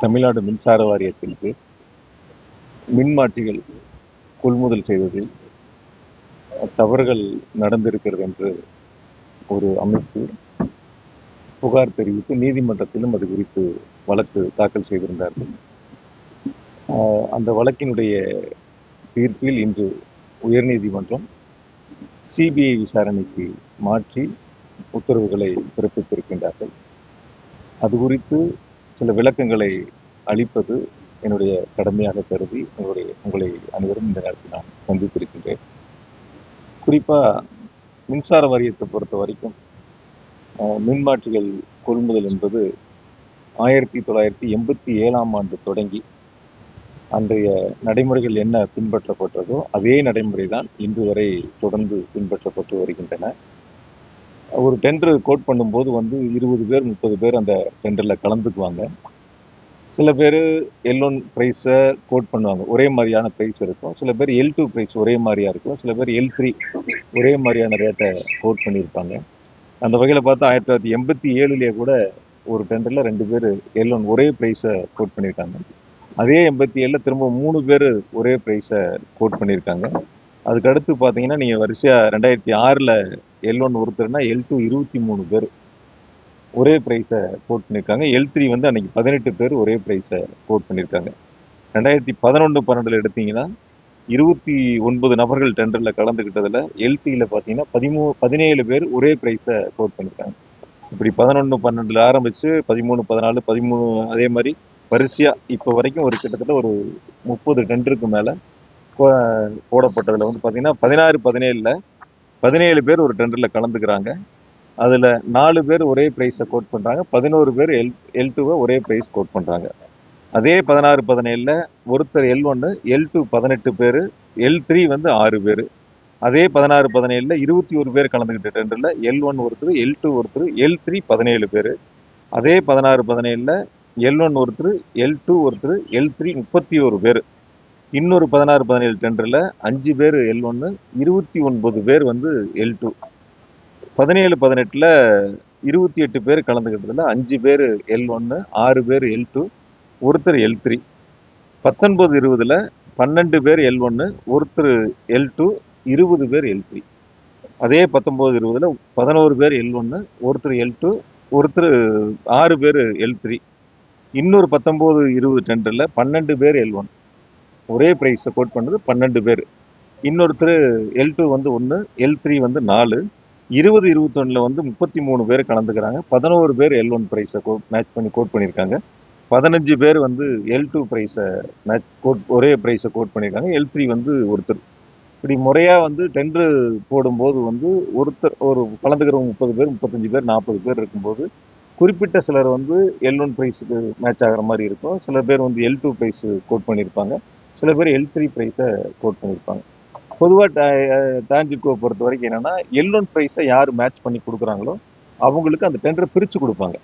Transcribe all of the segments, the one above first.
தமிழ்நாடு மின்சார வாரியத்திற்கு மின்மாற்றிகள் கொள்முதல் செய்வதில் தவறுகள் நடந்திருக்கிறது என்று ஒரு அமைப்பு புகார் தெரிவித்து நீதிமன்றத்திலும் அது குறித்து வழக்கு தாக்கல் செய்திருந்தார்கள். அந்த வழக்கினுடைய தீர்ப்பில் இன்று உயர்நீதிமன்றம் சிபிஐ விசாரணைக்கு மாற்றி உத்தரவுகளை பிறப்பித்திருக்கின்றார்கள். அது குறித்து சில விளக்கங்களை அளிப்பது என்னுடைய கடமையாக கருதி உங்களை அனைவரும் இந்த நேரத்தில் நான் சந்தித்திருக்கின்றேன். குறிப்பாக மின்சார வாரியத்தை பொறுத்த வரைக்கும் மின்மாற்றிகள் கொள்முதல் என்பது 1987ஆம் ஆண்டு தொடங்கி அன்றைய நடைமுறைகள் என்ன பின்பற்றப்பட்டதோ அதே நடைமுறை தான் இன்று வரை தொடர்ந்து பின்பற்றப்பட்டு வருகின்றன. ஒரு டெண்டர் கோட் பண்ணும்போது 20 பேர் 30 பேர் அந்த டெண்டரில் கலந்துக்குவாங்க. சில பேர் L1 ப்ரைஸை கோட் பண்ணுவாங்க, ஒரே மாதிரியான ப்ரைஸ் இருக்கும். சில பேர் L2 ப்ரைஸ் ஒரே மாதிரியா இருக்கும். சில பேர் L3 ஒரே மாதிரியான ரேட்டை கோட் பண்ணியிருப்பாங்க. அந்த வகையில் பார்த்தா 1987 கூட ஒரு டெண்டரில் 2 பேர் L1 ஒரே ப்ரைஸை கோட் பண்ணியிருக்காங்க. அதே 87 திரும்ப 3 பேர் ஒரே ப்ரைஸை கோட் பண்ணியிருக்காங்க. அதுக்கு அடுத்து பார்த்தீங்கன்னா நீங்கள் வரிசையாக 2006 L1 ஒருத்தர்னா L2 23 பேர் ஒரே ப்ரைஸை கோட் பண்ணியிருக்காங்க. L3 அன்னைக்கு 18 பேர் ஒரே ப்ரைஸை கோட் பண்ணியிருக்காங்க. 2011-12 எடுத்தீங்கன்னா 29 நபர்கள் டெண்டரில் கலந்துக்கிட்டதில் L3யில் பார்த்தீங்கன்னா 17 பேர் ஒரே ப்ரைஸை கோட் பண்ணியிருக்காங்க. இப்படி 11-12 ஆரம்பித்து 13, 14, 13 அதே மாதிரி வரிசையாக இப்போ வரைக்கும் கிட்டத்தட்ட ஒரு 30 டெண்டருக்கு மேலே போடப்பட்டதில் பார்த்தீங்கன்னா 16-17 17 பேர் ஒரு டெண்டரில் கலந்துக்கிறாங்க. அதில் 4 பேர் ஒரே ப்ரைஸை கோட் பண்ணுறாங்க, 11 பேர் L2வை ஒரே ப்ரைஸ் கோட் பண்ணுறாங்க. அதே 16-17 ஒருத்தர் L1, L2 18 பேர், L3 6 பேர். அதே 16-17 21 பேர் கலந்துக்கிட்ட டெண்டரில் L1 ஒருத்தர், L2 ஒருத்தர், L3 17 பேர். அதே 16-17 L1 ஒருத்தர், L2 ஒருத்தர், L3 31 பேர். இன்னொரு 16-17 டெண்டரில் 5 பேர் L1, 29 பேர் L2. 17-18 28 பேர் கலந்துக்கிட்டதில் 5 பேர் L1, 6 பேர் L2, ஒருத்தர் L3. 19-20 12 பேர் L1, ஒருத்தர் L2, 20 பேர் L3. அதே 19-20 11 பேர் L1, ஒருத்தர் L2, ஒருத்தர் 6 பேர் L3. இன்னொரு 19-20 டெண்டரில் 12 பேர் L1, ஒரே ப்ரைஸை கோட் பண்ணது 12 பேர். இன்னொருத்தர் L2 1, L3 4. 20-21 33 பேர் கலந்துக்கிறாங்க. 11 பேர் L1 ப்ரைஸை மேட்ச் பண்ணி கோட் பண்ணியிருக்காங்க. 15 பேர் L2 ப்ரைஸை ஒரே ப்ரைஸை கோட் பண்ணியிருக்காங்க. L3 ஒருத்தர். இப்படி முறையாக டெண்டர் போடும்போது ஒருத்தர் ஒரு கலந்துக்கிறவங்க 30 பேர் 35 பேர் 40 பேர் இருக்கும்போது குறிப்பிட்ட சிலர் L1 ப்ரைஸுக்கு மேட்ச் ஆகிற மாதிரி இருக்கும். சில பேர் L2 ப்ரைஸ் கோட் பண்ணியிருப்பாங்க. சில பேர் L3 ப்ரைஸை கோட் பண்ணியிருப்பாங்க. பொதுவாக டான்ஜெட்கோ பொறுத்த வரைக்கும் என்னென்னா L1 ப்ரைஸை யார் மேட்ச் பண்ணி கொடுக்குறாங்களோ அவங்களுக்கு அந்த டெண்டரை பிரித்து கொடுப்பாங்க.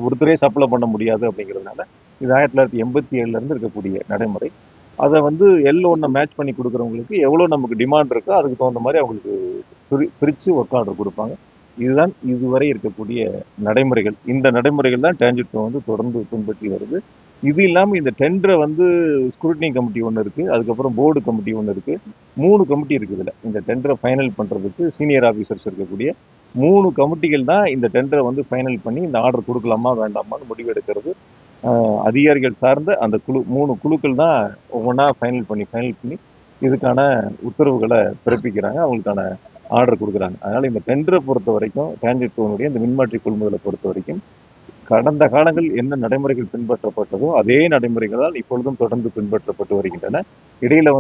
ஒருத்தரே சப்ளை பண்ண முடியாது அப்படிங்கிறதுனால இது 1987 இருக்கக்கூடிய நடைமுறை. அதை L1 மேட்ச் பண்ணி கொடுக்குறவங்களுக்கு எவ்வளோ நமக்கு டிமாண்ட் இருக்கோ அதுக்கு தகுந்த மாதிரி அவங்களுக்கு பிரித்து ஒர்க் ஆர்டர் கொடுப்பாங்க. இதுதான் இதுவரை இருக்கக்கூடிய நடைமுறைகள். இந்த நடைமுறைகள் தான் டான்ஜெட்கோ தொடர்ந்து பின்பற்றி வருது. இது இல்லாமல் இந்த டெண்டரை ஸ்க்ரூட்டினி கமிட்டி ஒன்று இருக்குது, அதுக்கப்புறம் போர்டு கமிட்டி ஒன்று இருக்குது, 3 கமிட்டி இருக்குது. இதில் இந்த டெண்டரை ஃபைனல் பண்ணுறதுக்கு சீனியர் ஆஃபீஸர்ஸ் இருக்கக்கூடிய 3 கமிட்டிகள் தான் இந்த டெண்டரை ஃபைனல் பண்ணி இந்த ஆர்டர் கொடுக்கலாமா வேண்டாமான்னு முடிவெடுக்கிறது. அதிகாரிகள் சார்ந்த அந்த 3 குழுக்கள் தான் ஒவ்வொன்றா ஃபைனல் பண்ணி இதுக்கான உத்தரவுகளை பிறப்பிக்கிறாங்க, அவங்களுக்கான ஆர்டர் கொடுக்குறாங்க. அதனால் இந்த டெண்டரை பொறுத்த வரைக்கும் டான்ஜெட்கோனுடைய இந்த மின்மாற்றி கொள்முதலை பொறுத்த வரைக்கும் கடந்த காலங்கள் என்ன நடைமுறைகள் பின்பற்றப்பட்டதோ அதே நடைமுறைகளால் இப்பொழுதும் தொடர்ந்து பின்பற்றப்பட்டு வருகின்றன. இடையில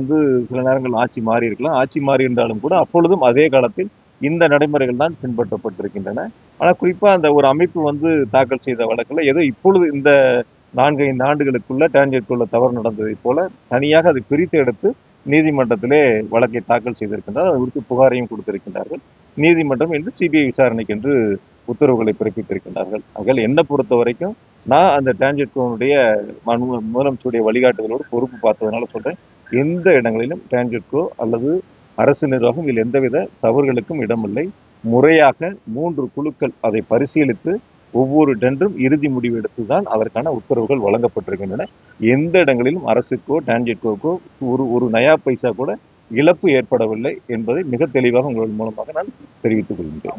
சில நேரங்கள் ஆட்சி மாறி இருக்கலாம். ஆட்சி மாறி இருந்தாலும் கூட அப்பொழுதும் அதே காலத்தில் இந்த நடைமுறைகள் தான் பின்பற்றப்பட்டிருக்கின்றன. ஆனால் குறிப்பாக அந்த ஒரு அமைப்பு தாக்கல் செய்த வழக்கில் ஏதோ இப்பொழுது இந்த 4-5 ஆண்டுகளுக்குள்ள டான்ஜெட்கோல தவறு நடந்ததை போல தனியாக அதை பிரித்து எடுத்து நீதிமன்றத்திலே வழக்கை தாக்கல் செய்திருக்கின்றார். அது குறித்து புகாரையும் கொடுத்திருக்கின்றார்கள். நீதிமன்றம் என்று சிபிஐ விசாரணைக்கு என்று உத்தரவுகளை பிறப்பித்திருக்கின்றார்கள். ஆகையால் என்னை பொறுத்த வரைக்கும் நான் அந்த டான்ஜெட்கோனுடைய முதலமைச்சருடைய வழிகாட்டுதலோடு பொறுப்பு பார்த்ததுனால சொல்கிறேன், எந்த இடங்களிலும் டான்ஜெட்கோ அல்லது அரசு நிர்வாகம் இதில் எந்தவித தவறுகளுக்கும் இடமில்லை. முறையாக 3 குழுக்கள் அதை பரிசீலித்து ஒவ்வொரு டெண்டரும் இறுதி முடிவு எடுத்துதான் அதற்கான உத்தரவுகள் வழங்கப்பட்டிருக்கின்றன. எந்த இடங்களிலும் அரசுக்கோ டான்ஜெட்கோக்கோ ஒரு நயா பைசா கூட இழப்பு ஏற்படவில்லை என்பதை மிக தெளிவாக உங்கள் மூலமாக நான் தெரிவித்துக் கொள்கின்றேன்.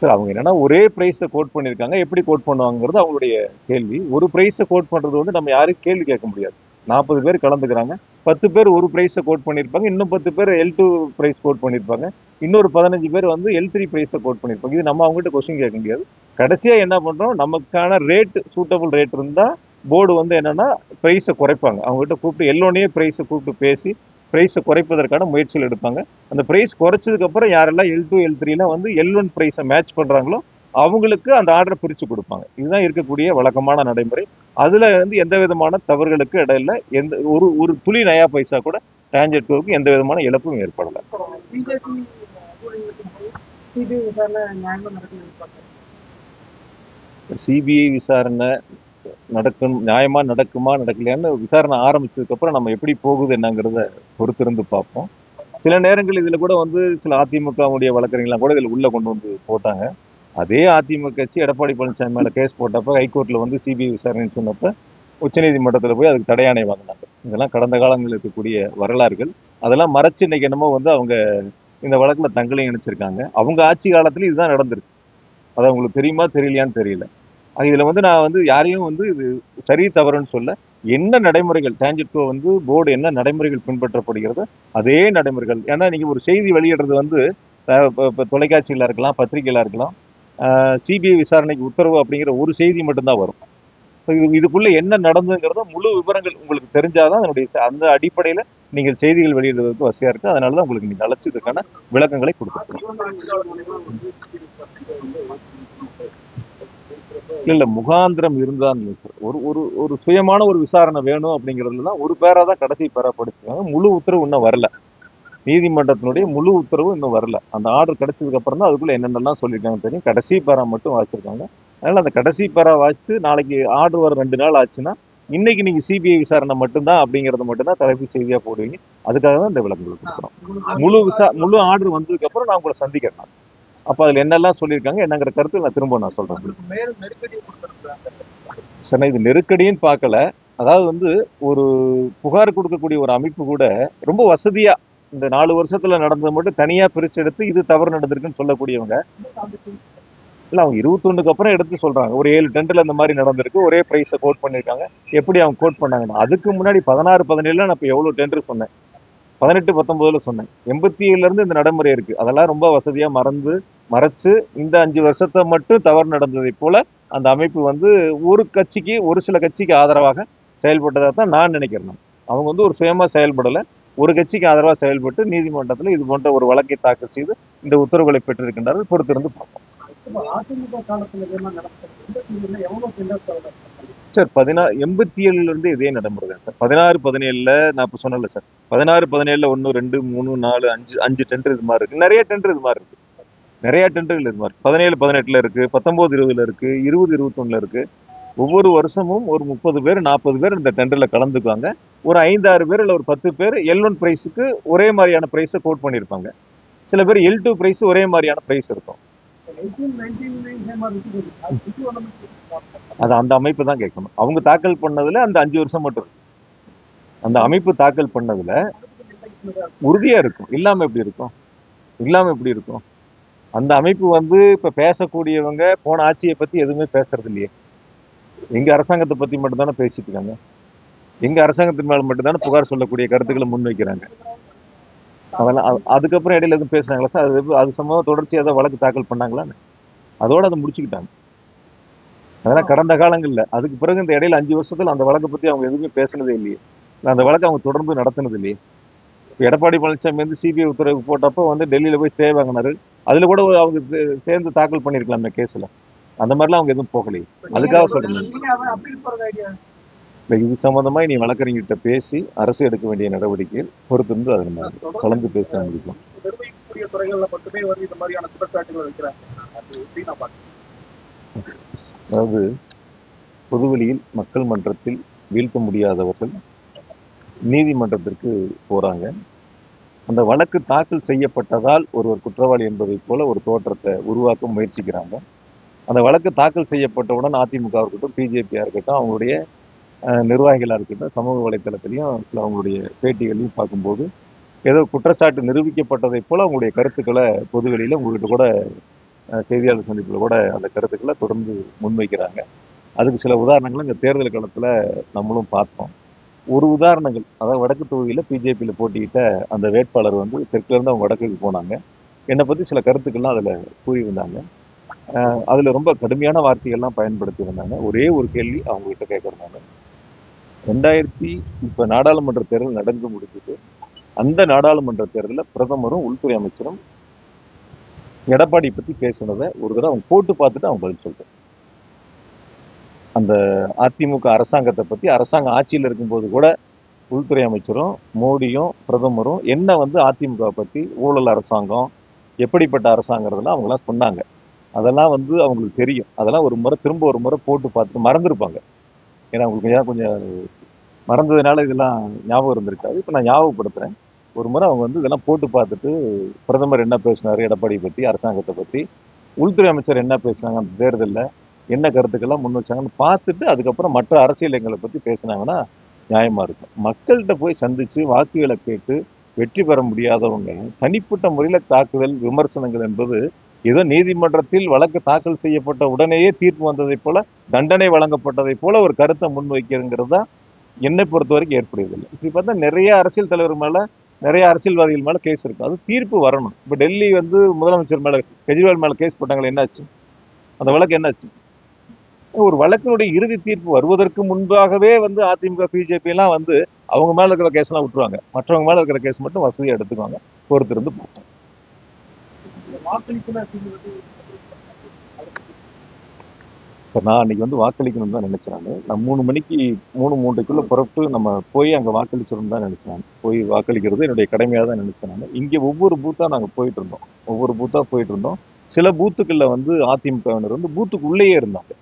சார், அவங்க என்னன்னா ஒரே பிரைஸை கோட் பண்ணியிருக்காங்க. எப்படி கோட் பண்ணுவாங்கிறது அவங்களுடைய கேள்வி. ஒரு பிரைஸை கோட் பண்றது வந்து நம்ம யாரும் கேள்வி கேட்க முடியாது. 40 பேர் கலந்துக்கிறாங்க. 10 பேர் ஒரு பிரைஸை கோட் பண்ணியிருப்பாங்க. இன்னும் 10 பேர் L2 பிரைஸ் கோட் பண்ணியிருப்பாங்க. இன்னொரு 15 பேர் வந்து L3 பிரைஸை கோட் பண்ணியிருப்பாங்க. இது நம்ம அவங்ககிட்ட கொஸ்டின் கேட்க முடியாது. கடைசியா என்ன பண்றோம், நமக்கான ரேட் சூட்டபிள் ரேட் இருந்தா போர்டு வந்து என்னன்னா பிரைஸை குறைப்பாங்க. அவங்ககிட்ட கூப்பிட்டு எல்லோனையே பிரைஸை கூப்பிட்டு பேசி பிரைஸை குறைப்பதற்கான முயற்சிகள் எடுப்பாங்க. அந்த பிரைஸ் குறைச்சதுக்கு அப்புறம் யாரெல்லாம் L2 L3ல வந்து L1 பிரைஸை மேட்ச் பண்றாங்களோ அவங்களுக்கு அந்த ஆர்டரை பிரிச்சு கொடுப்பாங்க. இதுதான் இருக்கக்கூடிய வழக்கமான நடைமுறை. அதுல வந்து எந்த விதமான தவறுகளுக்கு இடையில எந்த ஒரு ஒரு துளி நயா பைசா கூட டான்ஜெட்கோவுக்கு எந்த விதமான இழப்பும் ஏற்படல. சிபிஐ விசாரணை நியாயமா நடக்குமா நடக்கலையான்னு விசாரணை ஆரம்பிச்சதுக்கு அப்புறம் நம்ம எப்படி போகுது என்னங்கிறத பொறுத்திருந்து பார்ப்போம். சில நேரங்கள் இதுல கூட வந்து சில அதிமுகவுடைய வழக்கறிஞர்லாம் கூட இதுல உள்ள கொண்டு வந்து போட்டாங்க. அதே அதிமுக கட்சி எடப்பாடி பழனிசாமி மேல கேஸ் போட்டப்ப ஹைகோர்ட்ல வந்து சிபிஐ விசாரணைன்னு சொன்னப்ப உச்சநீதிமன்றத்துல போய் அதுக்கு தடையாணை வாங்கினாங்க. இதெல்லாம் கடந்த காலங்களில் இருக்கக்கூடிய வரலாறுகள். அதெல்லாம் மறைச்சு இன்னைக்கு என்னமோ வந்து அவங்க இந்த வழக்குல தங்களையும் இணைச்சிருக்காங்க. அவங்க ஆட்சி காலத்துல இதுதான் நடந்திருக்கு. அது அவங்களுக்கு தெரியுமா தெரியலையான்னு தெரியல. இதுல வந்து நான் வந்து யாரையும் வந்து இது சரி தவறுன்னு சொல்ல, என்ன நடைமுறைகள் டான்ஜெட்கோ வந்து போர்டு என்ன நடைமுறைகள் பின்பற்றப்படுகிறதோ அதே நடைமுறைகள். ஏன்னா நீங்க ஒரு செய்தி வெளியிடுறது வந்து தொலைக்காட்சிகளா இருக்கலாம், பத்திரிகைகளா இருக்கலாம், சிபிஐ விசாரணைக்கு உத்தரவு அப்படிங்கிற ஒரு செய்தி மட்டும்தான் வரும். இதுக்குள்ள என்ன நடந்ததுங்கிறத முழு விவரங்கள் உங்களுக்கு தெரிஞ்சாதான் அதனுடைய அந்த அடிப்படையில நீங்கள் செய்திகள் வெளியிடுவதற்கு வசதியா இருக்கு. அதனாலதான் உங்களுக்கு நீங்க அழைச்சதுக்கான விளக்கங்களை கொடுத்துருக்கோம். இல்ல முகாந்திரம் இருந்தான் ஒரு ஒரு ஒரு சுயமான ஒரு விசாரணை வேணும் அப்படிங்கிறதுல தான் ஒரு பேரா தான் கடைசி பேரா படிச்சிருக்காங்க. முழு உத்தரவு இன்னும் வரல. நீதிமன்றத்தினுடைய முழு உத்தரவு இன்னும் வரல. அந்த ஆர்டர் கிடைச்சதுக்கு அப்புறம் தான் அதுக்குள்ள என்னென்னலாம் சொல்லியிருக்காங்க தெரியும். கடைசி பேரா மட்டும் வாசிச்சிருக்காங்க. அதனால அந்த கடைசி பேரா வாசிச்சு நாளைக்கு ஆர்டர் வர 2 நாள் ஆச்சுன்னா இன்னைக்கு நீங்க சிபிஐ விசாரணை மட்டும்தான் அப்படிங்கறத மட்டும்தான் தலைப்பு செய்தியா போடுவீங்க. அதுக்காக தான் இந்த விளக்கங்கள் கொடுக்குறோம். முழு ஆர்டர் வந்ததுக்கு அப்புறம் நான் உங்களை சந்திக்கிறேன். அப்ப அதுல என்னெல்லாம் சொல்லியிருக்காங்க என்னங்கிற கருத்து நான் திரும்ப நான் சொல்றேன். சார், இது நெருக்கடின்னு பார்க்கல. அதாவது வந்து ஒரு புகார் கொடுக்கக்கூடிய ஒரு அமைப்பு கூட ரொம்ப வசதியா இந்த 4 வருஷத்துல நடந்தது மட்டும் தனியா பிரிச்சு எடுத்து இது தவறு நடந்திருக்குன்னு சொல்லக்கூடியவங்க இல்ல. அவங்க 21க்கு அப்புறம் எடுத்து சொல்றாங்க. ஒரு 7 டெண்டர்ல இந்த மாதிரி நடந்திருக்கு, ஒரே பிரைஸை கோட் பண்ணிருக்காங்க. எப்படி அவங்க கோட் பண்ணாங்கன்னா அதுக்கு முன்னாடி 16 17ல நான் இப்ப எவ்வளவு டெண்டர் சொன்னேன், 18 19ல சொன்னேன். 87ல இருந்து இந்த நடைமுறை இருக்கு. அதெல்லாம் ரொம்ப வசதியா மறைச்சு இந்த 5 வருஷத்தை மட்டும் தவறு நடந்ததை போல அந்த அமைப்பு வந்து ஒரு சில கட்சிக்கு ஆதரவாக செயல்பட்டதா தான் நான் நினைக்கிறேன். அவங்க வந்து ஒரு சுயமா செயல்படல. ஒரு கட்சிக்கு ஆதரவாக செயல்பட்டு நீதிமன்றத்தில் இது போன்ற ஒரு வழக்கை தாக்கல் செய்து இந்த உத்தரவுகளை பெற்றிருக்கின்றார்கள். பொறுத்திருந்து பார்ப்போம். சார், 87ல இருந்து இதே நடைமுறை தான் சார். 16 17ல நான் இப்ப சொன்னல சார், 16 17ல 1 2 3 4 5 டெண்டர் இது மாதிரி இருக்கு. நிறைய டெண்டர் இது மாதிரி இருக்கு. நிறைய டெண்டர்கள் இது மாதிரி 17 18ல இருக்கு, 19 20ல இருக்கு, 20 21ல இருக்கு. ஒவ்வொரு வருஷமும் ஒரு 30 பேர் 40 பேர் இந்த டெண்டர்ல கலந்துக்குவாங்க. ஒரு 5 6 பேர் இல்ல ஒரு 10 பேர் L1 பிரைஸுக்கு ஒரே மாதிரியான பிரைஸை கோட் பண்ணியிருப்பாங்க. சில பேர் L2 பிரைஸ் ஒரே மாதிரியான பிரைஸ் இருக்கும். அது அந்த அமைப்பு தான் கேட்கணும். அவங்க தாக்கல் பண்ணதுல அந்த 5 வருஷம் மட்டும் இருக்கு. அந்த அமைப்பு தாக்கல் பண்ணதுல உறுதியா இருக்கும். இல்லாம எப்படி இருக்கும்? அந்த அமைப்பு வந்து இப்ப பேசக்கூடியவங்க போன ஆட்சியை பத்தி எதுவுமே பேசுறது இல்லையே. எங்க அரசாங்கத்தை பத்தி மட்டும் தானே பேசிட்டு இருக்காங்க. எங்க அரசாங்கத்தின் மேல மட்டும் தானே புகார் சொல்லக்கூடிய கருத்துக்களை முன்வைக்கிறாங்க. அதெல்லாம் அதுக்கப்புறம் இடையில எதுவும் பேசுனாங்களா சார்? அது சம்பந்தமா தொடர்ச்சியா ஏதாவது வழக்கு தாக்கல் பண்ணாங்களான்னு அதோட அதை முடிச்சுக்கிட்டாங்க. அதெல்லாம் கடந்த காலங்கள்ல. அதுக்கு பிறகு இந்த இடையில 5 வருஷத்துல அந்த வழக்கை பத்தி அவங்க எதுவுமே பேசுனதே இல்லையே. அந்த வழக்கை அவங்க தொடர்ந்து நடத்தினது இல்லையே. எடப்பாடி பழனிசாமி வந்து சிபிஐ உத்தரவு போட்டப்போ வந்து டெல்லியில போய் ஸ்டே வாங்கினாரு. அதுல கூட அவங்க சேர்ந்து தாக்கல் பண்ணிருக்கலாம் கேஸ்ல. அந்த மாதிரிலாம் அவங்க எதுவும் போகலையே. அதுக்காக சொல்றேன். இது சம்பந்தமா நீ வழக்கறிஞர்கிட்ட பேசி அரசு எடுக்க வேண்டிய நடவடிக்கைகள் பொறுத்திருந்து அதை நம்ம கலந்து பேச முடியும். அதாவது பொதுவெளியில் மக்கள் மன்றத்தில் வீழ்த்த முடியாதவர்கள் நீதிமன்றத்திற்கு போறாங்க. அந்த வழக்கு தாக்கல் செய்யப்பட்டதால் ஒருவர் குற்றவாளி என்பதை போல ஒரு தோற்றத்தை உருவாக்க முயற்சிக்கிறாங்க. அந்த வழக்கு தாக்கல் செய்யப்பட்டவுடன் அதிமுக இருக்கட்டும், பிஜேபியா இருக்கட்டும், அவங்களுடைய நிர்வாகிகளா இருக்கட்டும், சமூக வலைத்தளத்திலையும் சில அவங்களுடைய பேட்டிகளையும் பார்க்கும்போது ஏதோ குற்றச்சாட்டு நிரூபிக்கப்பட்டதை போல அவங்களுடைய கருத்துக்களை பொதுவெளியில உங்ககிட்ட கூட செய்தியாளர் சந்திப்புல கூட அந்த கருத்துக்களை தொடர்ந்து முன்வைக்கிறாங்க. அதுக்கு சில உதாரணங்களை இந்த தேர்தல் காலத்துல நம்மளும் பார்த்தோம். ஒரு உதாரணங்கள், அதாவது வடக்கு தொகுதியில பிஜேபியில போட்டியிட்ட அந்த வேட்பாளர் வந்து தெற்குல இருந்து அவங்க வடக்குக்கு போனாங்க. என்னை பத்தி சில கருத்துக்கள்லாம் அதுல கூறியிருந்தாங்க. அதுல ரொம்ப கடுமையான வார்த்தைகள்லாம் பயன்படுத்தி இருந்தாங்க. ஒரே ஒரு கேள்வி அவங்க கிட்ட கேட்கறாங்க. 2000 இப்ப நாடாளுமன்ற தேர்தல் நடந்து முடிஞ்சது. அந்த நாடாளுமன்ற தேர்தலில் பிரதமரும் உள்துறை அமைச்சரும் எடப்பாடி பத்தி பேசுனதை ஒரு தடவை அவங்க போட்டு பார்த்துட்டு அவங்க பதில் சொல்லிட்டாங்க. அந்த அதிமுக அரசாங்கத்தை பத்தி அரசாங்கம் ஆட்சியில் இருக்கும்போது கூட உள்துறை அமைச்சரும் மோடியும் பிரதமரும் என்ன வந்து அதிமுக பத்தி ஊழல் அரசாங்கம் எப்படிப்பட்ட அரசாங்கிறதுலாம் அவங்களாம் சொன்னாங்க. அதெல்லாம் வந்து அவங்களுக்கு தெரியும். அதெல்லாம் ஒரு முறை திரும்ப ஒரு முறை போட்டு பார்த்துட்டு மறந்துருப்பாங்க. ஏன்னா அவங்களுக்கு கொஞ்சம் மறந்ததுனால இதெல்லாம் ஞாபகம் இருந்திருக்காது. இப்போ நான் ஞாபகப்படுத்துறேன். ஒரு முறை அவங்க வந்து இதெல்லாம் போட்டு பார்த்துட்டு பிரதமர் என்ன பேசினாரு எடப்பாடி பத்தி அரசாங்கத்தை பத்தி, உள்துறை அமைச்சர் என்ன பேசினாங்க அந்த தேர்தலில் என்ன கருத்துக்கள்லாம் முன் வச்சாங்கன்னு பார்த்துட்டு அதுக்கப்புறம் மற்ற அரசியல் எங்களை பத்தி பேசினாங்கன்னா நியாயமா இருக்கும். மக்கள்கிட்ட போய் சந்திச்சு வாக்குகளை கேட்டு வெற்றி பெற முடியாதவங்க தனிப்பட்ட முறையில தாக்குதல் விமர்சனங்கள் என்பது ஏதோ நீதிமன்றத்தில் வழக்கு தாக்கல் செய்யப்பட்ட உடனேயே தீர்ப்பு வந்ததை போல தண்டனை வழங்கப்பட்டதை போல ஒரு கருத்தை முன்வைக்கிறதுங்கிறது தான் என்னை பொறுத்த வரைக்கும் ஏற்படுவதில்லை. இப்படி பார்த்தா நிறைய அரசியல் தலைவர் மேல நிறைய அரசியல்வாதிகள் மேல கேஸ் இருக்கு. அது தீர்ப்பு வரணும். இப்ப டெல்லி வந்து முதலமைச்சர் மேல கெஜ்ரிவால் மேல கேஸ் போட்டாங்களே, என்னாச்சு? அந்த வழக்கு என்னாச்சு? ஒரு வழக்கினுடைய இறுதி தீர்ப்பு வருவதற்கு முன்பாகவே வந்து அதிமுக பிஜேபி எல்லாம் வந்து அவங்க மேல இருக்கிற கேஸ் எல்லாம் விட்டுருவாங்க. மற்றவங்க மேல இருக்கிற கேஸ் மட்டும் வசதியா எடுத்துக்குவாங்க. பொறுத்திருந்து பார்ப்போம். சார், நான் அன்னைக்கு வந்து வாக்களிக்கணும்னு தான் நினைச்சேன். நான் 3 மணிக்கு 3:03க்குள்ள புறப்பட்டு நம்ம போய் அங்க வாக்களிச்சிடணும் தான் நினைச்சேன். போய் வாக்களிக்கிறது என்னுடைய கடமையாக தான் நினைச்சேன். இங்க ஒவ்வொரு பூத்தா நாங்க போயிட்டு இருந்தோம். ஒவ்வொரு பூத்தா போயிட்டு இருந்தோம். சில பூத்துக்கள்ல வந்து அதிமுகவினர் வந்து பூத்துக்கு உள்ளேயே இருந்தாங்க.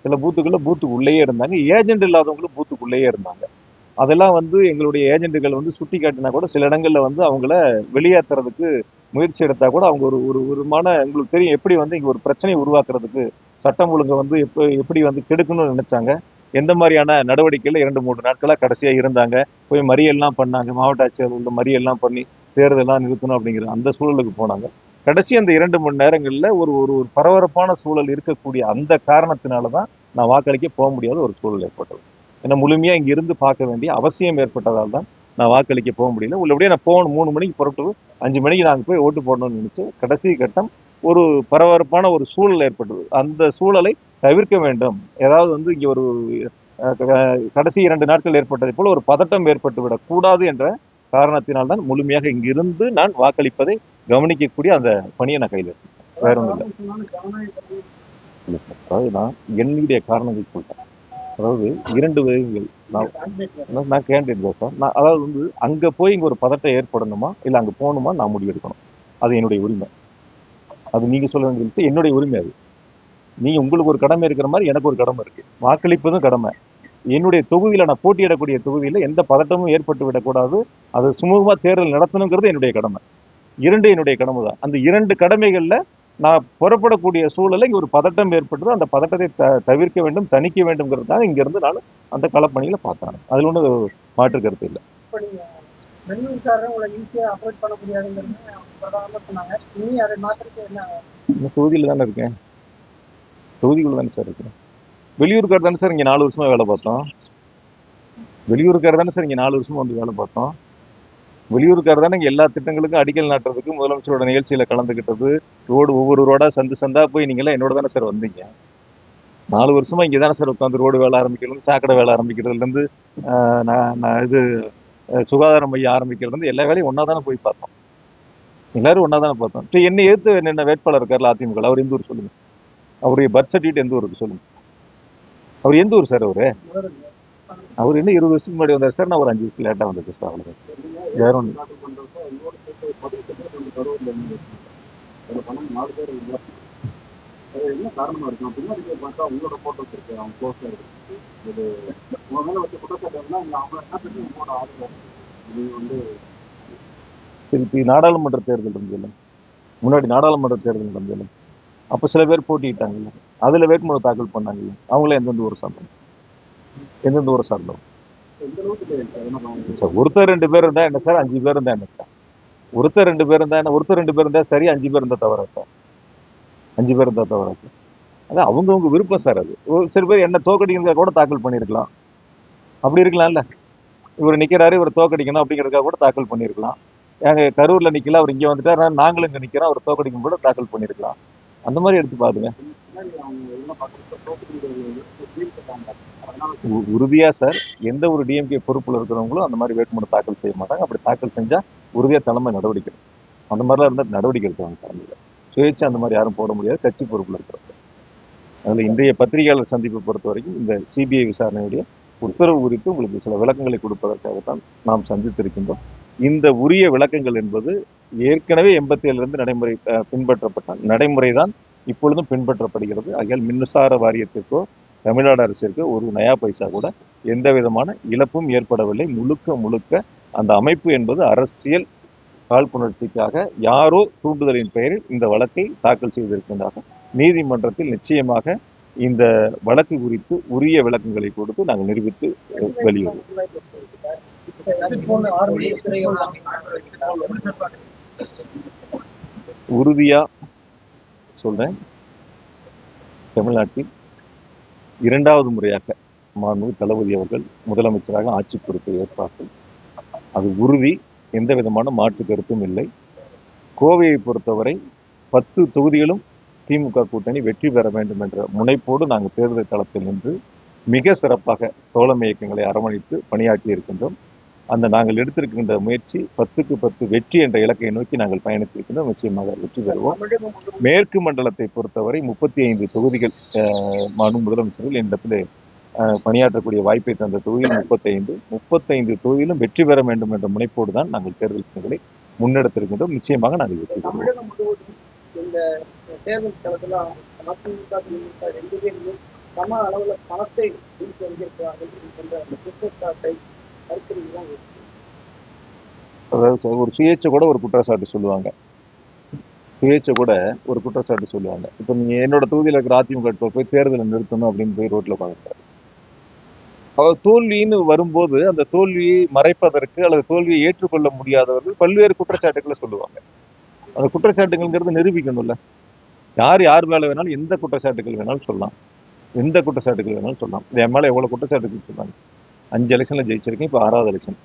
சில பூத்துக்குள்ள பூத்துக்கு உள்ளேயே இருந்தாங்க. ஏஜென்ட் இல்லாதவங்களும் பூத்துக்குள்ளேயே இருந்தாங்க. அதெல்லாம் வந்து எங்களுடைய ஏஜென்ட்டுகள் வந்து சுட்டி காட்டினா கூட சில இடங்கள்ல வந்து அவங்கள வெளியேற்றுறதுக்கு முயற்சி எடுத்தா கூட அவங்க ஒரு ஒரு விதமான உங்களுக்கு தெரியும் எப்படி வந்து இங்க ஒரு பிரச்சனையை உருவாக்குறதுக்கு சட்டம் ஒழுங்கை வந்து எப்படி வந்து கெடுக்கணும்னு நினைச்சாங்க. எந்த மாதிரியான நடவடிக்கைகள் 2-3 நாட்களா கடைசியா இருந்தாங்க. போய் மறியல்லாம் பண்ணாங்க. மாவட்ட ஆட்சியர் உள்ள மறியல்லாம் பண்ணி தேர்தலாம் நிறுத்தணும் அப்படிங்கிற அந்த சூழலுக்கு போனாங்க. கடைசி அந்த 2 மணி நேரங்கள்ல ஒரு ஒரு ஒரு பரபரப்பான சூழல் இருக்கக்கூடிய அந்த காரணத்தினாலதான் நான் வாக்களிக்க போக முடியாத ஒரு சூழல் ஏற்பட்டது. ஏன்னா முழுமையா இங்க இருந்து பார்க்க வேண்டிய அவசியம் ஏற்பட்டதால் தான் நான் வாக்களிக்க போக முடியல. உள்ளபடியே நான் போகணும் 3 மணிக்கு புறப்பட்டு 5 மணிக்கு நாங்கள் போய் ஓட்டு போடணும்னு நினைச்சு கடைசி கட்டம் ஒரு பரபரப்பான ஒரு சூழல் ஏற்பட்டது. அந்த சூழலை தவிர்க்க வேண்டும். ஏதாவது வந்து இங்க ஒரு கடைசி 2 நாட்கள் ஏற்பட்டதை போல ஒரு பதட்டம் ஏற்பட்டு விடக் கூடாது என்ற காரணத்தினால்தான் முழுமையாக இங்கிருந்து நான் வாக்களிப்பதை கவனிக்கக்கூடிய அந்த பணியை நான் கையில் எடுத்தேன். வேற ஒன்றும் இல்லை சார். அதாவது நான் என்னுடைய காரணங்கள் சொல்றேன். அதாவது 2 விதங்கள். நான் கேண்டிடேட் தான் சார். நான் அதாவது வந்து அங்க போய் இங்க ஒரு பதட்டம் ஏற்படணுமா இல்ல அங்க போகணுமா நான் முடிவெடுக்கணும். அது என்னுடைய உரிமை. அது நீங்க சொல்ல வேண்டியது என்னுடைய உரிமை. அது நீங்க உங்களுக்கு ஒரு கடமை இருக்கிற மாதிரி எனக்கு ஒரு கடமை இருக்கு. வாக்களிப்பதும் கடமை. என்னுடைய தொகுதியில நான் போட்டியிடக்கூடிய தொகுதியில எந்த பதட்டமும் ஏற்பட்டு விடக்கூடாது. அது சுமூகமா தேர்தல் நடத்தணுங்கிறது என்னுடைய கடமை. 2 என்னுடைய கடமை தான். அந்த 2 கடமைகள்ல நான் புறப்படக்கூடிய சூழலை இங்க ஒரு பதட்டம் ஏற்பட்டது. அந்த பதட்டத்தை தவிர்க்க வேண்டும், தணிக்க வேண்டும்ங்கிறதுக்காக இங்க இருந்து நான் அந்த களப்பணியில பார்த்தேன். அதுல ஒன்றும் மாற்று கருத்து இல்லை. தொகுதியில தானே இருக்கேன். தொகுதிக்குள்ள தானே சார் இருக்கேன். வெளியூருக்கார தானே சார் இங்க 4 வருஷமா வேலை பார்த்தோம். வெளியூருக்கார தானே சார் இங்க 4 வருஷமா வந்து வேலை பார்த்தோம். வெளியூருக்கார தானே இங்க எல்லா திட்டங்களுக்கும் அடிக்கல் நாட்டுறதுக்கு முதலமைச்சரோட நிகழ்ச்சியில கலந்துகிட்டது. ரோடு ஒவ்வொரு ரோடா சந்தா போய் நீங்க எல்லாம் என்னோட தானே சார் வந்தீங்க. 4 வருஷமா இங்க தானே சார் உட்காந்து ரோடு வேலை ஆரம்பிக்கிறது, சாக்கடை வேலை ஆரம்பிக்கிறதுல இருந்து நான் இது சுகாதார மையம் ஆரம்பிக்கிறது இருந்து எல்லா வேலையும் ஒன்னா தானே போய் பார்த்தோம். எல்லாரும் ஒன்னா தானே பார்த்தோம். என்னை எதிர்த்து என்ன வேட்பாளர் இருக்காருல அதிமுக, அவர் எந்த ஊர் சொல்லுங்க. அவருடைய பர்த் சர்டிஃபிகேட் எந்த ஊருக்கு சொல்லுங்க. அவர் எந்த ஊர் சார்? அவர் என்ன 20 வருஷத்துக்கு முன்னாடி வந்தார் சார். நான் ஒரு 5 வருஷம் லேட்டா வந்தது சார். அவ்வளவு வேற ஒன்று. என்ன காரணமா இருக்கும்? பின்னாடி பார்த்தா உங்களோட போட்டோஸ் இருக்கு, அவங்க க்ளோஸா இருக்கு. இது உங்க மேல வச்ச குற்றச்சாட்டு அவங்க என்ன பண்ணி உங்களோட ஆதரவு நீங்க வந்து சரி, இப்போ நாடாளுமன்ற தேர்தல் இருந்ததில்ல, முன்னாடி நாடாளுமன்ற தேர்தல் நடந்ததில்ல, அப்போ சில பேர் போட்டியிட்டாங்கல்ல, அதில் வேட்புமனு தாக்கல் பண்ணாங்கல்ல, அவங்களே எந்தெந்த ஊரை சார்ந்தவங்க, எந்தெந்த ஊரை சார்ந்தவங்க சார்? ஒருத்தர் 2 பேர் இருந்தா என்ன சார், 5 பேர் இருந்தா என்ன சார்? ஒருத்தர் 2 பேர் இருந்தா என்ன, ஒருத்தர் 2 பேர் இருந்தா சரி, 5 பேர் இருந்தா தவறா சார்? 5 பேர் இருந்தா தவறா சார்? அதான் அவங்கவுங்க விருப்பம் சார். அது ஒரு சில பேர் என்ன தோக்கடிக்கிறதுக்காக கூட தாக்கல் பண்ணியிருக்கலாம், அப்படி இருக்கலாம்ல. இவர் நிக்கிறாரு, இவர் தோக்கடிக்கணும் அப்படிங்கிறதுக்காக கூட தாக்கல் பண்ணியிருக்கலாம். எங்க கரூர்ல நிக்கல, அவர் இங்க வந்துட்டார், நாங்களும் இங்க நிக்கிறோம், அவர் தோக்கடிக்கும் கூட தாக்கல் பண்ணியிருக்கலாம். அந்த மாதிரி எடுத்து பாருங்க. உறுதியா சார், எந்த ஒரு டிஎம்கே பொறுப்புல இருக்கிறவங்களும் அந்த மாதிரி வேட்புமனு தாக்கல் செய்ய மாட்டாங்க. அப்படி தாக்கல் செஞ்சா உறுதியா தலைமை நடவடிக்கை, அந்த மாதிரிலாம் இருந்தால் நடவடிக்கை எடுப்பாங்க தலைமையில. சுயேட்சை அந்த மாதிரி யாரும் போட முடியாது, கட்சி பொறுப்புல இருக்கிறவங்க. அதுல இன்றைய பத்திரிகையாளர் சந்திப்பை பொறுத்த வரைக்கும் இந்த சிபிஐ விசாரணையுடைய உத்தரவு குறித்து உங்களுக்கு சில விளக்கங்களை கொடுப்பதற்காகத்தான் நாம் சந்தித்திருக்கின்றோம். இந்த உரிய விளக்கங்கள் என்பது ஏற்கனவே 87 நடைமுறை பின்பற்றப்பட்ட நடைமுறை தான் இப்பொழுதும் பின்பற்றப்படுகிறது. ஆகையால் மின்சார வாரியத்திற்கோ தமிழ்நாடு அரசிற்கு ஒரு நயா பைசா கூட எந்த விதமான இழப்பும் ஏற்படவில்லை. முழுக்க முழுக்க அந்த அமைப்பு என்பது அரசியல் காழ்ப்புணர்ச்சிக்காக யாரோ தூண்டுதலின் பெயரில் இந்த வழக்கை தாக்கல் செய்திருக்கின்றார்கள். நீதிமன்றத்தில் நிச்சயமாக இந்த வழக்கு குறித்து உரிய விளக்கங்களை கொடுத்து நாங்கள் நிரூபித்து வெளியிடுவோம். உறுதியா சொல்றேன், தமிழ்நாட்டில் 2வது முறையாக மாண்புமிகு தளபதி அவர்கள் முதலமைச்சராக ஆட்சி பொறுப்பை ஏற்பார்கள். அது உறுதி, எந்த விதமான மாற்று கருத்தும் இல்லை. கோவையை பொறுத்தவரை 10 தொகுதிகளும் திமுக கூட்டணி வெற்றி பெற வேண்டும் என்ற முனைப்போடு நாங்கள் தேர்தல் களத்தில் நின்று மிக சிறப்பாக தோழமை இயக்கங்களை அரவணைத்து பணியாற்றி இருக்கின்றோம். அந்த நாங்கள் எடுத்திருக்கின்ற முயற்சி 10க்கு 10 வெற்றி என்ற இலக்கை நோக்கி நாங்கள் பயணித்திருக்கின்றோம். நிச்சயமாக வெற்றி பெறுவோம். மேற்கு மண்டலத்தை பொறுத்தவரை 35 தொகுதிகள் மாண்பு முதலமைச்சர்கள் என்னிடத்தில் பணியாற்றக்கூடிய வாய்ப்பை தந்த தொகுதியில் 35 தொகுதியிலும் வெற்றி பெற வேண்டும் என்ற முனைப்போடு தான் நாங்கள் தேர்தல் பணிகளை முன்னெடுத்திருக்கின்றோம். நிச்சயமாக நாங்கள் வெற்றி பெறுவோம். இந்த தேர்தல் களத்தில் அதிமுக திமுக 2 பேருமே சம அளவில் பணத்தை வீழ்ச்சி வந்திருக்கிறார்கள் என்ற அந்த குற்றச்சாட்டை மறுக்கிறீங்களா? அதாவது சார், ஒரு சுயேட்சை கூட ஒரு குற்றச்சாட்டு சொல்லுவாங்க, சுயேட்சை கூட ஒரு குற்றச்சாட்டு சொல்லுவாங்க. இப்போ நீங்க என்னோட தொகுதியில் இருக்கிற அதிமுக போய் தேர்தலை நிறுத்தணும் அப்படின்னு போய் ரோட்ல பார்க்குறாரு. அவர் தோல்வின்னு வரும்போது அந்த தோல்வியை மறைப்பதற்கு அல்லது தோல்வியை ஏற்றுக்கொள்ள முடியாதவர்கள் பல்வேறு குற்றச்சாட்டுகளை சொல்லுவாங்க. அந்த குற்றச்சாட்டுங்கிறது நிரூபிக்கணும்ல. யார் மேல வேணாலும் எந்த குற்றச்சாட்டுகள் வேணாலும் சொல்லலாம், எந்த குற்றச்சாட்டுகள் வேணாலும் சொல்லலாம். என் மேல எவ்வளவு குற்றச்சாட்டுகள் சொன்னாங்க. 5 எலெக்ஷன்ல ஜெயிச்சிருக்கேன், இப்போ 6வது எலெக்ஷன்.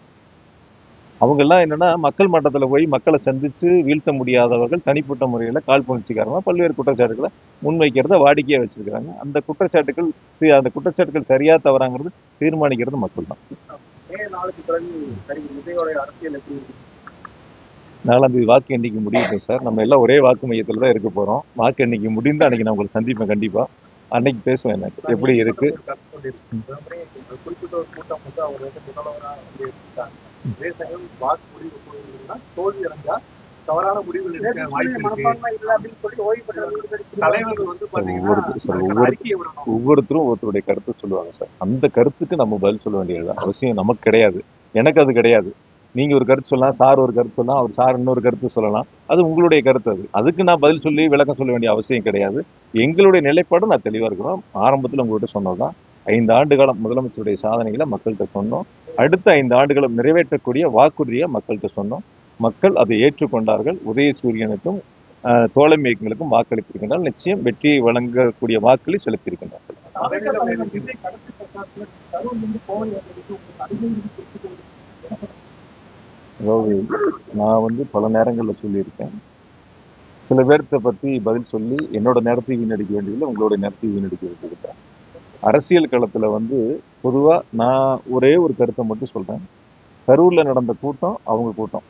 அவங்க எல்லாம் என்னன்னா மக்கள் மட்டத்தில் போய் மக்களை சந்திச்சு வீழ்த்த முடியாதவர்கள் தனிப்பட்ட முறையில் காழ்ப்புணர்ச்சிக்காரமா பல்வேறு குற்றச்சாட்டுகளை முன்வைக்கிறத வாடிக்கையா வச்சிருக்கிறாங்க. அந்த குற்றச்சாட்டுகள் சரியா தவறாங்கிறது தீர்மானிக்கிறது மக்கள் தான். 4ஆம் தேதி வாக்கு எண்ணிக்கை முடியும் சார். நம்ம எல்லாம் ஒரே வாக்கு மையத்தில் தான் இருக்க போறோம். வாக்கு எண்ணிக்கை முடிந்து அன்னைக்கு நான் உங்களை சந்திப்பேன் கண்டிப்பா. அன்னைக்கு பேசுவேன் எனக்கு எப்படி இருக்கு. ஒவ்வொருத்தரும் ஒருத்தருடைய கருத்து சொல்லுவாங்க சார். அந்த கருத்துக்கு நம்ம பதில் சொல்ல வேண்டியது அவசியம் நமக்கு கிடையாது. எனக்கு அது கிடையாது. நீங்க ஒரு கருத்து சொல்லலாம், சார் ஒரு கருத்து சொல்லலாம், அவர் சார் இன்னொரு கருத்து சொல்லலாம். அது உங்களுடைய கருத்து. அதுக்கு நான் பதில் சொல்லி விளக்கம் சொல்ல வேண்டிய அவசியம் கிடையாது. எங்களுடைய நிலைப்பாடு நான் தெளிவா இருக்கிறோம். ஆரம்பத்தில் உங்கள்கிட்ட சொன்னதுதான் 5 ஆண்டு காலம் முதலமைச்சருடைய சாதனைகளை மக்கள்கிட்ட சொன்னோம். அடுத்த 5 ஆண்டுகளும் நிறைவேற்றக்கூடிய வாக்குறுதியை மக்கள்கிட்ட சொன்னோம். மக்கள் அதை ஏற்றுக்கொண்டார்கள். உதயசூரியனுக்கும் தோழமை இயக்கங்களுக்கும் வாக்களித்திருக்கின்றால் நிச்சயம் வெற்றியை வழங்கக்கூடிய வாக்களை செலுத்தியிருக்கின்றார்கள். அதாவது நான் பல நேரங்களில் சொல்லியிருக்கேன். சில பேர்த்த பற்றி பதில் சொல்லி என்னோட நேரத்தை வீணடிக்க வேண்டியதில்லை, உங்களோட நேரத்தை வீணடிக்க வேண்டியதில்லை. அரசியல் களத்தில் பொதுவாக நான் ஒரே ஒரு கருத்தை மட்டும் சொல்கிறேன். கரூரில் நடந்த கூட்டம் அவங்க கூட்டம்,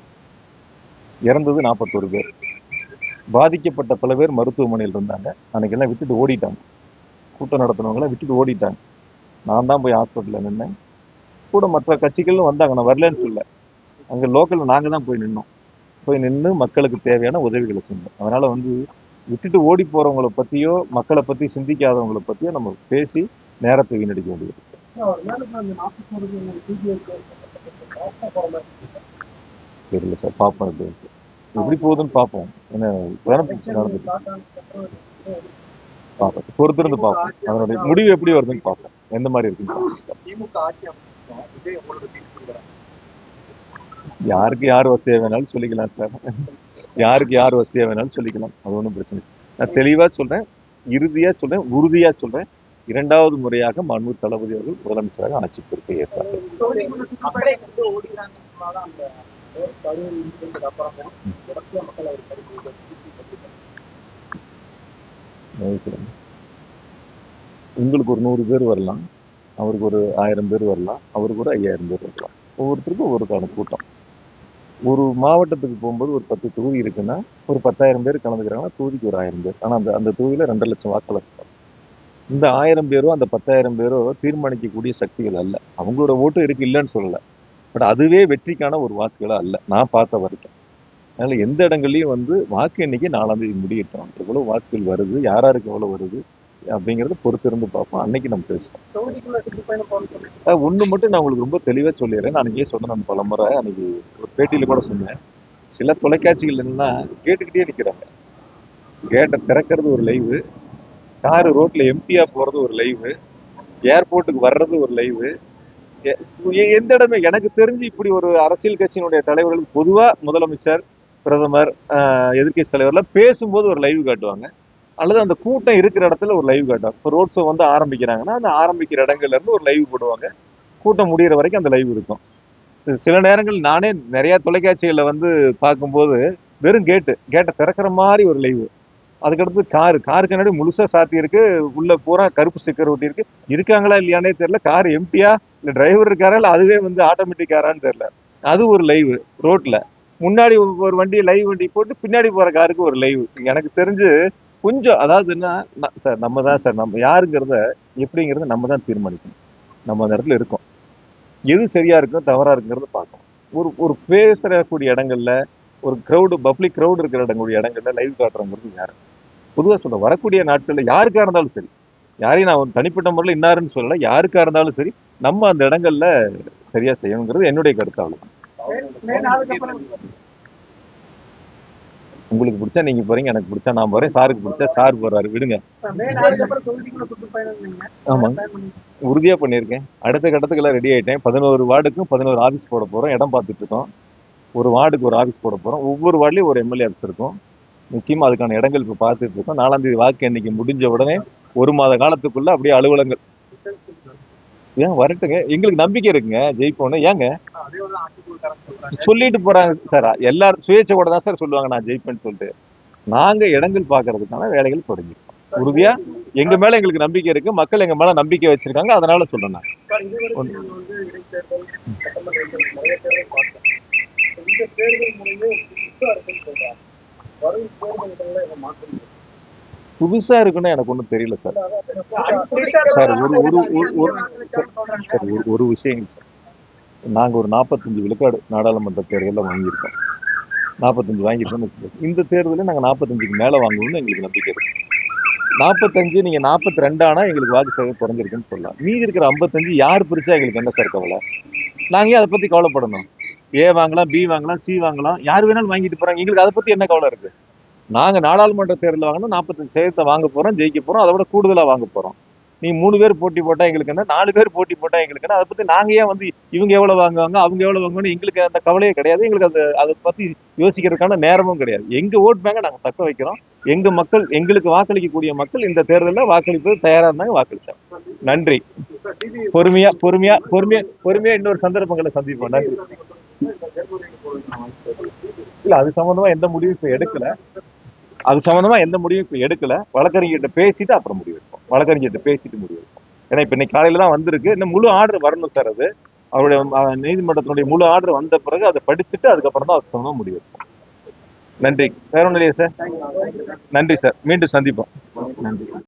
இறந்தது 41 பேர், பாதிக்கப்பட்ட பல பேர் மருத்துவமனையில் இருந்தாங்க. அன்னைக்கெல்லாம் விட்டுட்டு ஓடிட்டாங்க. கூட்டம் நடத்தினவங்களாம் விட்டுட்டு ஓடிட்டாங்க. நான் தான் போய் ஹாஸ்பிட்டலில் நின்னேன். கூட மற்ற கட்சிகளும் வந்தாங்க, நான் வரலன்னு சொல்ல. அங்கே லோக்கலில் நாங்கள் தான் போய் நின்னோம். போய் நின்று மக்களுக்கு தேவையான உதவிகளை செஞ்சோம். அதனால் விட்டுட்டு ஓடி போகிறவங்கள பற்றியோ மக்களை பற்றி சிந்திக்காதவங்களை பற்றியோ நம்ம பேசி நேரத்தை வீணடிக்க வேண்டியது. தெரியல சார், பார்ப்போம் எப்படி போகுதுன்னு பார்ப்போம். ஏன்னா நடந்துட்டு பார்ப்போம் சார், பொறுத்திருந்து பார்ப்போம். அதனுடைய முடிவு எப்படி வருதுன்னு பார்ப்போம், எந்த மாதிரி இருக்குன்னு பார்ப்போம். யாருக்கு யார் வசதியா வேணாலும் சொல்லிக்கலாம் சார், யாருக்கு யார் வசதியா வேணாலும் சொல்லிக்கலாம், அது ஒன்றும் பிரச்சனை இல்லை. நான் தெளிவா சொல்றேன், இறுதியா சொல்றேன், உறுதியா சொல்றேன், 2வது முறையாக மாண்பு தளபதி அவர்கள் முதலமைச்சராக ஆட்சி பொறுப்பை ஏற்றார்கள். உங்களுக்கு ஒரு 100 பேர் வரலாம், அவருக்கு ஒரு 1000 பேர் வரலாம், அவருக்கு ஒரு 5000 பேர் வரலாம். ஒவ்வொருத்தருக்கும் ஒவ்வொருக்கான கூட்டம். ஒரு மாவட்டத்துக்கு போகும்போது ஒரு 10 தொகுதி இருக்குன்னா ஒரு 10,000 பேர் கலந்துக்கிறாங்கன்னா தொகுதிக்கு ஒரு 1000 பேர். ஆனால் அந்த அந்த தொகுதியில் 2 லட்சம் வாக்காளர் இருப்பாங்க. இந்த 1000 பேரோ அந்த 10,000 பேரோ தீர்மானிக்கக்கூடிய சக்திகள் அல்ல. அவங்களோட ஓட்டு இருக்கு, இல்லைன்னு சொல்லலை. பட் அதுவே வெற்றிக்கான ஒரு வாக்குகளா அல்ல, நான் பார்த்த வரைக்கும். அதனால எந்த இடங்கள்லையும் வாக்கு எண்ணிக்கை 4ஆம் தேதி முடியட்டும். எவ்வளவு வாக்குகள் வருது, யாராருக்கு எவ்வளவு வருது அப்படிங்கறத பொறுத்திருந்து பார்ப்போம். அன்னைக்கு நம்ம பேசுவோம். ஒண்ணு மட்டும் நான் உங்களுக்கு ரொம்ப தெளிவா சொல்லிடுறேன். நான் அன்னைக்கே சொன்னேன், பலமுறை அன்னைக்கு ஒரு பேட்டியில கூட சொன்னேன். சில தொலைக்காட்சிகள் என்னன்னா கேட்டுக்கிட்டே நிக்கிறாங்க. கேட்டை திறக்கிறது ஒரு லைவு, காரு ரோட்ல எம்டியா போறது ஒரு லைவு, ஏர்போர்ட்டுக்கு வர்றது ஒரு லைவு. எந்த இடமே எனக்கு தெரிஞ்சு இப்படி ஒரு அரசியல் கட்சியினுடைய தலைவர்களுக்கு பொதுவா முதலமைச்சர், பிரதமர், எதிர்கட்சி தலைவர்லாம் பேசும்போது ஒரு லைவ் காட்டுவாங்க, அல்லது அந்த கூட்டம் இருக்கிற இடத்துல ஒரு லைவ் காட்டுவாங்க. இப்போ ரோட் ஷோ ஆரம்பிக்கிறாங்கன்னா அந்த ஆரம்பிக்கிற இடங்கள்ல இருந்து ஒரு லைவ் போடுவாங்க, கூட்டம் முடிகிற வரைக்கும் அந்த லைவ் இருக்கும். சில நேரங்கள் நானே நிறைய தொலைக்காட்சிகளை பார்க்கும்போது வெறும் கேட்டை திறக்கிற மாதிரி ஒரு லைவ், அதுக்கடுத்து காருக்கு முன்னாடி முழுசா சாத்தி இருக்கு, உள்ள பூரா கருப்பு ஸ்டிக்கர் ஒட்டி இருக்கு, இருக்காங்களா இல்லையானே தெரியல, கார் எம்டியா இல்ல டிரைவர் இருக்காரா இல்ல அதுவே ஆட்டோமேட்டிக் காரான்னு தெரியல, அது ஒரு லைவ். ரோட்ல முன்னாடி ஒரு வண்டி லைவ் வண்டி போட்டு பின்னாடி போற காருக்கு ஒரு லைவ். எனக்கு தெரிஞ்சு கொஞ்சம், அதாவது என்ன சார், நம்ம தான் சார், நம்ம யாருங்கிறத எப்படிங்கிறத நம்ம தான் தீர்மானிக்கணும். நம்ம அந்த இடத்துல இருக்கோம், எது சரியா இருக்கும் தவறா இருக்குங்கிறத பார்க்கணும். ஒரு பேசக்கூடிய இடங்கள்ல, ஒரு க்ரௌடு பப்ளிக் க்ரௌடு இருக்கிற இடங்கள்ல லைவ் காட்டுறவங்கிறது யாரு? பொதுவாக சொல்ல வரக்கூடிய நாட்கள்ல யாருக்கா இருந்தாலும் சரி, யாரையும் நான் தனிப்பட்ட முறையில் இன்னாருன்னு சொல்லல, யாருக்கா இருந்தாலும் சரி நம்ம அந்த இடங்கள்ல சரியா செய்யணுங்கிறது என்னுடைய கருத்து. அவ்வளவுதான். உங்களுக்கு பிடிச்சா நீங்க போறீங்க, எனக்கு பிடிச்சா நான் போறேன், சாருக்கு பிடிச்சா சார் போறாரு, விடுங்க. ஆமா, உறுதியா பண்ணியிருக்கேன். அடுத்த கட்டத்துக்கெல்லாம் ரெடி ஆயிட்டேன். 11 வார்டுக்கும் 11 ஆபீஸ் போட போறோம், இடம் பார்த்துட்டு இருக்கோம். ஒரு வார்டுக்கு ஒரு ஆபீஸ் போட போறோம், ஒவ்வொரு வார்டுலயும் ஒரு எம்எல்ஏ ஆபீஸ் இருக்கும். நிச்சயமா அதுக்கான இடங்கள் இப்ப பார்த்துட்டு இருக்கோம். 4ஆம் தேதி வாக்கு எண்ணிக்கை முடிஞ்ச உடனே 1 மாத காலத்துக்குள்ள அப்படியே அலுவலங்கள் ஏன் வரட்டுங்க, எங்களுக்கு நம்பிக்கை இருக்குங்க ஜெயிப்போன்னு. ஏங்க சொல்லிட்டு போறாங்க சார், எல்லாரும் சுயேட்சை கூட தான் சார் சொல்லுவாங்க நான் ஜெயிப்பேன்னு சொல்லிட்டு. நாங்க இடங்கள் பாக்குறதுக்கான வேலைகள் தொடங்கிருக்கோம். உறுதியா எங்க மேல எங்களுக்கு நம்பிக்கை இருக்கு, மக்கள் எங்க மேல நம்பிக்கை வச்சிருக்காங்க, அதனால சொல்றேன் நான். புதுசா இருக்குன்னு எனக்கு ஒன்றும் தெரியல சார். சார் ஒரு விஷயம் சார், நாங்க ஒரு 45 விழுக்காடு நாடாளுமன்ற தேர்தலில் வாங்கியிருக்கோம். 45 வாங்கியிருக்கோம். இந்த தேர்தலில் நாங்கள் 45க்கு மேலே வாங்குவோம்னு எங்களுக்கு நம்பிக்கை இருக்கு. 45 நீங்க 42 ஆனா எங்களுக்கு வாக்கு சதவீதம் குறைஞ்சிருக்குன்னு சொல்லலாம். மீதி இருக்கிற 55 யார் பிரிச்சா எங்களுக்கு என்ன சார் கவலை? நாங்க அதை பத்தி கவலைப்படணும். ஏ வாங்கலாம், பி வாங்கலாம், சி வாங்கலாம், யார் வேணாலும் வாங்கிட்டு போறாங்க, எங்களுக்கு அதை பத்தி என்ன கவலை இருக்கு? நாங்க நாடாளுமன்ற தேர்தல் வாங்கணும், 45% வாங்க போறோம், ஜெயிக்க போறோம், அதை விட கூடுதலா வாங்க போறோம். நீ 3 பேர் போட்டி போட்டா எங்களுக்கு என்ன, 4 பேர் போட்டி போட்டா எங்களுக்கு என்ன, அதை பத்தி நாங்க ஏன் இவங்க எவ்வளவு வாங்குவாங்க அவங்க எவ்வளவு வாங்குவாங்க எங்களுக்கு அந்த கவலையே கிடையாது. எங்களுக்கு அதை பத்தி யோசிக்கிறதுக்கான நேரமும் கிடையாது. எங்க ஓட் பேங்கை நாங்க தக்க வைக்கிறோம். எங்க மக்கள், எங்களுக்கு வாக்களிக்கக்கூடிய மக்கள் இந்த தேர்தலில் வாக்களிப்பது தயாரா இருந்தாங்க, வாக்களிச்சாங்க. நன்றி. பொறுமையா இன்னொரு சந்தர்ப்பங்களை சந்திப்போம். நன்றி. இல்ல, அது சம்பந்தமா எந்த முடிவும் இப்ப எடுக்கல. வழக்கறிஞர்கிட்ட பேசிட்டு அப்புறம் முடிவு எடுப்போம். ஏன்னா இப்ப இன்னைக்கு காலையில தான் வந்திருக்கு, இன்னும் முழு ஆர்டர் வரணும் சார். அது அவருடைய நீதிமன்றத்தினுடைய முழு ஆர்டர் வந்த பிறகு அதை படிச்சுட்டு அதுக்கப்புறம் தான் அது சம்பந்தமா முடிவு எடுப்போம். நன்றி. வேற ஒன்றும் இல்லையா சார்? நன்றி சார், மீண்டும் சந்திப்போம். நன்றி.